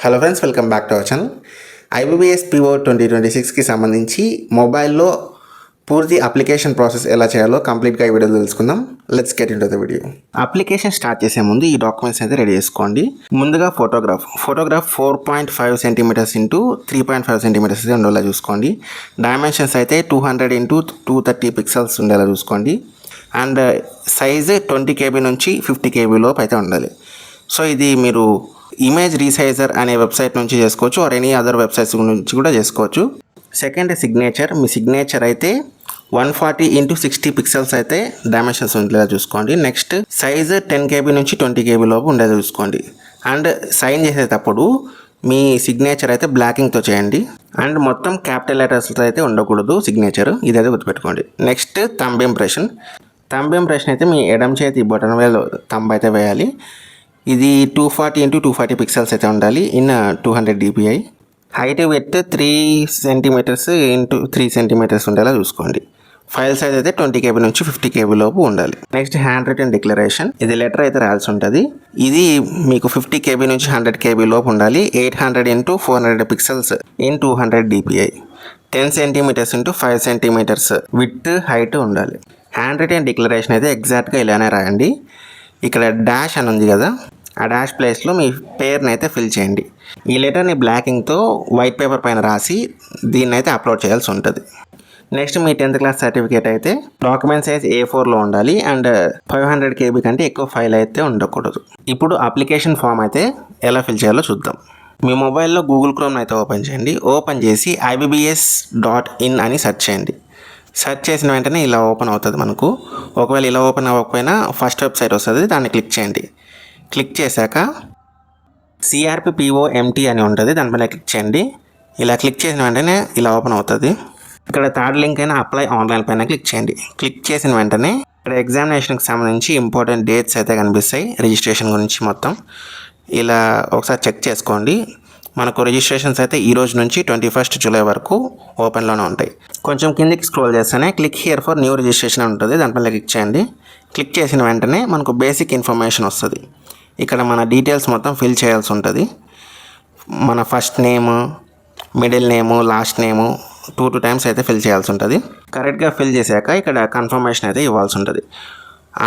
Hello friends, welcome back to our channel. IBPS PO 2026కి సంబంధించి మొబైల్లో పూర్తి అప్లికేషన్ ప్రాసెస్ ఎలా చేయాలో కంప్లీట్గా ఈ వీడియోలో తెలుసుకుందాం. Let's get in to the video. Application start చేసే ముందు ఈ డాక్యుమెంట్స్ అయితే రెడీ చేసుకోండి. ముందుగా ఫోటోగ్రాఫ్ 4.5 సెంటీమీటర్స్ ఇంటూ 3.5 సెంటీమీటర్స్ అయితే ఉండేలా చూసుకోండి. డైమెన్షన్స్ అయితే 200 ఇంటూ 230 పిక్సెల్స్ ఉండేలా చూసుకోండి. అండ్ సైజ్ 20 KB నుంచి 50 KB లోపు అయితే ఉండాలి. సో ఇది మీరు ఇమేజ్ రీసైజర్ అనే వెబ్సైట్ నుంచి చేసుకోవచ్చు, ఆర్ ఎనీ అదర్ వెబ్సైట్స్ నుంచి కూడా చేసుకోవచ్చు. సెకండ్ సిగ్నేచర్, మీ సిగ్నేచర్ అయితే 140 ఇంటూ 60 పిక్సెల్స్ అయితే డైమెన్షన్స్ ఉండేలా చూసుకోండి. నెక్స్ట్ సైజ్ 10 KB నుంచి 20 KB లోపు ఉండేలా చూసుకోండి. అండ్ సైన్ చేసేటప్పుడు మీ సిగ్నేచర్ అయితే బ్లాకింగ్తో చేయండి. అండ్ మొత్తం క్యాపిటల్ లెటర్స్తో అయితే ఉండకూడదు సిగ్నేచర్, ఇదైతే గుర్తుపెట్టుకోండి. నెక్స్ట్ థంబ్ ఇంప్రెషన్ అయితే మీ ఎడమ చేతి బటన్ వేలు థంబ్ అయితే వేయాలి. ఇది 240 ఇంటూ 240 పిక్సెల్స్ అయితే ఉండాలి in 200 dpi. Height with 3 centimetres into 3 centimetres ఉండేలా చూసుకోండి. ఫైల్ సైజ్ అయితే 20 KB నుంచి 50 KB లోపు ఉండాలి. నెక్స్ట్ హ్యాండ్ రిటన్ డిక్లరేషన్, ఇది లెటర్ అయితే రాయాల్సి ఉంటుంది. ఇది మీకు 50 KB నుంచి 100 KB లోపు ఉండాలి. 800 into 400 pixels in 200 dpi. 10 centimetres into 5 centimetres with height ఉండాలి. హ్యాండ్ రిటన్ డిక్లరేషన్ అయితే ఎగ్జాక్ట్గా ఇలానే రాయండి. ఇక్కడ డాష్ అని ఉంది కదా, ఆ డాష్ ప్లేస్లో మీ పేరుని అయితే ఫిల్ చేయండి. ఈ లెటర్ని బ్లాకింగ్తో వైట్ పేపర్ పైన రాసి దీన్ని అయితే అప్లోడ్ చేయాల్సి ఉంటుంది. నెక్స్ట్ మీ 10th క్లాస్ సర్టిఫికేట్ అయితే డాక్యుమెంట్ సైజ్ A4లో ఉండాలి. అండ్ 500 KB కంటే ఎక్కువ ఫైల్ అయితే ఉండకూడదు. ఇప్పుడు అప్లికేషన్ ఫామ్ అయితే ఎలా ఫిల్ చేయాలో చూద్దాం. మీ మొబైల్లో గూగుల్ క్రోమ్ అయితే ఓపెన్ చేయండి. ఓపెన్ చేసి IBBS.in అని సెర్చ్ చేయండి. సెర్చ్ చేసిన వెంటనే ఇలా ఓపెన్ అవుతుంది మనకు. ఒకవేళ ఇలా ఓపెన్ అవ్వకపోయినా ఫస్ట్ వెబ్సైట్ వస్తుంది, దాన్ని క్లిక్ చేయండి. క్లిక్ చేశాక CRPPOMT అని ఉంటుంది, దానిపైన క్లిక్ చేయండి. ఇలా క్లిక్ చేసిన వెంటనే ఇలా ఓపెన్ అవుతుంది. ఇక్కడ థర్డ్ లింక్ అయినా అప్లై ఆన్లైన్ పైన క్లిక్ చేయండి. క్లిక్ చేసిన వెంటనే ఇక్కడ ఎగ్జామినేషన్కి సంబంధించి ఇంపార్టెంట్ డేట్స్ అయితే కనిపిస్తాయి, రిజిస్ట్రేషన్ గురించి మొత్తం. ఇలా ఒకసారి చెక్ చేసుకోండి. మనకు రిజిస్ట్రేషన్స్ అయితే ఈ రోజు నుంచి 21 జూలై వరకు ఓపెన్లోనే ఉంటాయి. కొంచెం కిందికి స్క్రోల్ చేస్తేనే click here for new registration ఉంటుంది, దానిపైన క్లిక్ చేయండి. క్లిక్ చేసిన వెంటనే మనకు బేసిక్ ఇన్ఫర్మేషన్ వస్తుంది. ఇక్కడ మన డీటెయిల్స్ మొత్తం ఫిల్ చేయాల్సి ఉంటుంది. మన ఫస్ట్ నేము, మిడిల్ నేము, లాస్ట్ నేము 2 టైమ్స్ అయితే ఫిల్ చేయాల్సి ఉంటుంది. కరెక్ట్గా ఫిల్ చేశాక ఇక్కడ కన్ఫర్మేషన్ అయితే ఇవ్వాల్సి ఉంటుంది.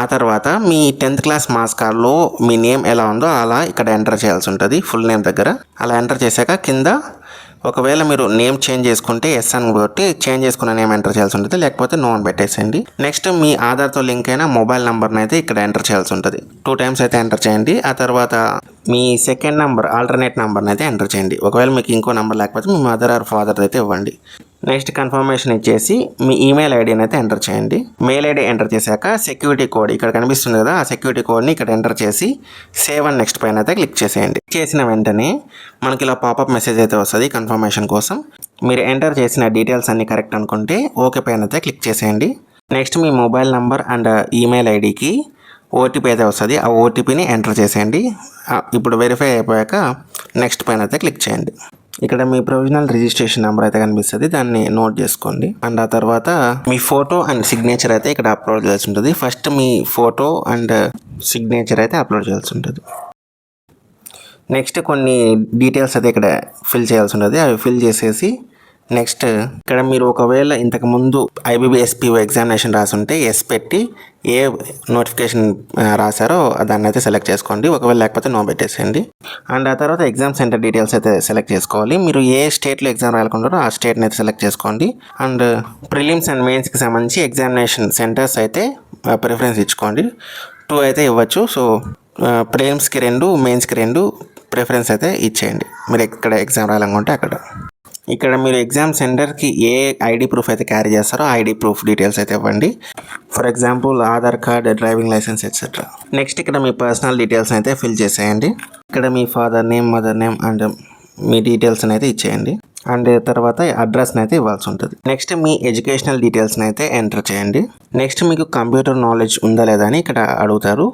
ఆ తర్వాత మీ 10th క్లాస్ మార్క్స్ కార్డ్లో మీ నేమ్ ఎలా ఉందో అలా ఇక్కడ ఎంటర్ చేయాల్సి ఉంటుంది, ఫుల్ నేమ్ దగ్గర. అలా ఎంటర్ చేశాక కింద ఒకవేళ మీరు నేమ్ చేంజ్ చేసుకుంటే ఎస్ అని కొట్టి చేంజ్ చేసుకున్న నేమ్ ఎంటర్ చేయాల్సి ఉంటుంది, లేకపోతే నో అని పెట్టేసేయండి. నెక్స్ట్ మీ ఆధార్తో లింక్ అయిన మొబైల్ నెంబర్ని అయితే ఇక్కడ ఎంటర్ చేయాల్సి ఉంటుంది. 2 టైమ్స్ అయితే ఎంటర్ చేయండి. ఆ తర్వాత మీ సెకండ్ నెంబర్, ఆల్టర్నేట్ నెంబర్ని అయితే ఎంటర్ చేయండి. ఒకవేళ మీకు ఇంకో నెంబర్ లేకపోతే మీ మదర్ ఆర్ ఫాదర్ అయితే ఇవ్వండి. నెక్స్ట్ కన్ఫర్మేషన్ ఇచ్చేసి మీ ఈమెయిల్ ఐడిని అయితే ఎంటర్ చేయండి. మెయిల్ ఐడి ఎంటర్ చేశాక సెక్యూరిటీ కోడ్ ఇక్కడ కనిపిస్తుంది కదా, ఆ సెక్యూరిటీ కోడ్ని ఇక్కడ ఎంటర్ చేసి సేవ్ అండ్ నెక్స్ట్ పైన అయితే క్లిక్ చేసేయండి. చేసిన వెంటనే మనకి ఇలా పాపప్ మెసేజ్ అయితే వస్తుంది కన్ఫర్మేషన్ కోసం. మీరు ఎంటర్ చేసిన డీటెయిల్స్ అన్ని కరెక్ట్ అనుకుంటే ఓకే పైన అయితే క్లిక్ చేసేయండి. Next me mobile number and email ఐడికి OTP అయితే వస్తుంది, ఆ OTPని ఎంటర్ చేసేయండి. ఇప్పుడు వెరిఫై అయిపోయాక నెక్స్ట్ పైన అయితే క్లిక్ చేయండి. ఇక్కడ మీ ప్రొవిజనల్ రిజిస్ట్రేషన్ నెంబర్ అయితే కనిపిస్తుంది, దాన్ని నోట్ చేసుకోండి. అండ్ ఆ తర్వాత మీ ఫోటో అండ్ సిగ్నేచర్ అయితే ఇక్కడ అప్లోడ్ చేయాల్సి ఉంటుంది. First me photo and signature అయితే అప్లోడ్ చేయాల్సి ఉంటుంది. నెక్స్ట్ కొన్ని డీటెయిల్స్ అయితే ఇక్కడ ఫిల్ చేయాల్సి ఉంటుంది, అవి ఫిల్ చేసేసి నెక్స్ట్ ఇక్కడ మీరు ఒకవేళ ఇంతకుముందు IBBS PO ఎగ్జామినేషన్ రాసుంటే ఎస్ పెట్టి ఏ నోటిఫికేషన్ రాశారో దాన్ని అయితే సెలెక్ట్ చేసుకోండి. ఒకవేళ లేకపోతే నో పెట్టేసేయండి. అండ్ ఆ తర్వాత ఎగ్జామ్ సెంటర్ డీటెయిల్స్ అయితే సెలెక్ట్ చేసుకోవాలి. మీరు ఏ స్టేట్లో ఎగ్జామ్ రాయాలనుకుంటారో ఆ స్టేట్ని అయితే సెలెక్ట్ చేసుకోండి. అండ్ ప్రిలిమ్స్ అండ్ మెయిన్స్కి సంబంధించి ఎగ్జామినేషన్ సెంటర్స్ అయితే ప్రిఫరెన్స్ ఇచ్చుకోండి. 2 అయితే ఇవ్వచ్చు. సో ప్రిలిమ్స్కి 2, మెయిన్స్కి 2 ప్రిఫరెన్స్ అయితే ఇచ్చేయండి. మీరు ఎక్కడ ఎగ్జామ్ రాయాలనుకుంటే అక్కడ. ఇక్కడ మీరు ఎగ్జామ్ సెంటర్కి ఏ ID ప్రూఫ్ అయితే క్యారీ చేస్తారో ID ప్రూఫ్ డీటెయిల్స్ అయితే ఇవ్వండి. For example Aadhaar card, driving licence etcetera. Next ఇక్కడ మీ పర్సనల్ డీటెయిల్స్ అయితే ఫిల్ చేసేయండి. ఇక్కడ మీ father name, mother name and మీ డీటెయిల్స్ని అయితే ఇచ్చేయండి. అండ్ తర్వాత అడ్రస్ని అయితే ఇవ్వాల్సి ఉంటుంది. నెక్స్ట్ మీ ఎడ్యుకేషనల్ డీటెయిల్స్ని అయితే ఎంటర్ చేయండి. నెక్స్ట్ మీకు కంప్యూటర్ నాలెడ్జ్ ఉందా లేదా అని ఇక్కడ అడుగుతారు.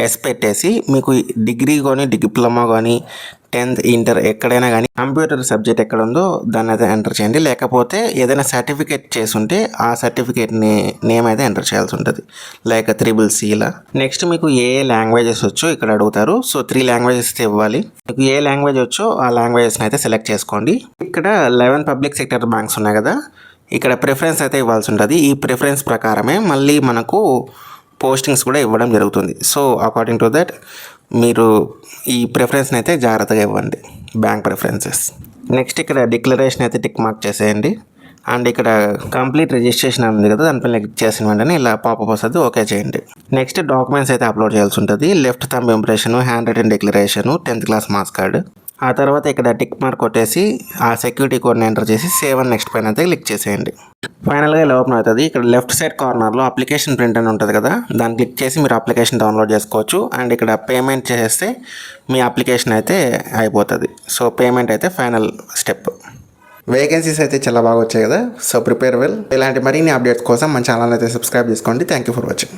ఎస్ పెట్టేసి మీకు డిగ్రీ కానీ, డిప్లొమా కానీ, 10th ఇంటర్ ఎక్కడైనా కానీ కంప్యూటర్ సబ్జెక్ట్ ఎక్కడ ఉందో దాన్ని అయితే ఎంటర్ చేయండి. లేకపోతే ఏదైనా సర్టిఫికేట్ చేసుంటే ఆ సర్టిఫికేట్ నేమ్ అయితే ఎంటర్ చేయాల్సి ఉంటుంది, లైక్ 3CC ఇలా. నెక్స్ట్ మీకు ఏ లాంగ్వేజెస్ వచ్చో ఇక్కడ అడుగుతారు. సో 3 లాంగ్వేజెస్ ఇవ్వాలి. మీకు ఏ లాంగ్వేజ్ వచ్చో ఆ లాంగ్వేజెస్ని అయితే సెలెక్ట్ చేసుకోండి. ఇక్కడ 11 పబ్లిక్ సెక్టర్ బ్యాంక్స్ ఉన్నాయి కదా, ఇక్కడ ప్రిఫరెన్స్ అయితే ఇవ్వాల్సి ఉంటుంది. ఈ ప్రిఫరెన్స్ ప్రకారమే మళ్ళీ మనకు పోస్టింగ్స్ కూడా ఇవ్వడం జరుగుతుంది. సో అకార్డింగ్ టు దట్ మీరు ఈ ప్రిఫరెన్స్ని అయితే జాగ్రత్తగా ఇవ్వండి, బ్యాంక్ ప్రిఫరెన్సెస్. నెక్స్ట్ ఇక్కడ డిక్లరేషన్ అయితే టిక్ మార్క్ చేసేయండి. అండ్ ఇక్కడ కంప్లీట్ రిజిస్ట్రేషన్ ఉంది కదా, దానిపైన క్లిక్ చేసిన వెంటనే ఇలా పాపప్ వస్తుంది, ఓకే చేయండి. నెక్స్ట్ డాక్యుమెంట్స్ అయితే అప్లోడ్ చేయాల్సి ఉంటుంది. Left thumb impression, handwritten declaration, 10th class marks card. ఆ తర్వాత ఇక్కడ టిక్ మార్క్ కొట్టేసి ఆ సెక్యూరిటీ కోడ్ని ఎంటర్ చేసి సేవ్ అండ్ నెక్స్ట్ పైన అయితే క్లిక్ చేసేయండి. ఫైనల్గా ఇలా ఓపెన్ అవుతుంది. ఇక్కడ లెఫ్ట్ సైడ్ కార్నర్లో అప్లికేషన్ ప్రింట్ అని ఉంటుంది కదా, దాన్ని క్లిక్ చేసి మీరు అప్లికేషన్ డౌన్లోడ్ చేసుకోవచ్చు. అండ్ ఇక్కడ పేమెంట్ చేస్తే మీ అప్లికేషన్ అయితే అయిపోతుంది. సో పేమెంట్ అయితే ఫైనల్ స్టెప్. వేకెన్సీస్ అయితే చాలా బాగా వచ్చాయి కదా, సో ప్రిపేర్ వెల్. ఇలాంటి మరిన్ని అప్డేట్స్ కోసం మన ఛానల్ అయితే సబ్స్క్రైబ్ చేసుకోండి. Thank you for watching.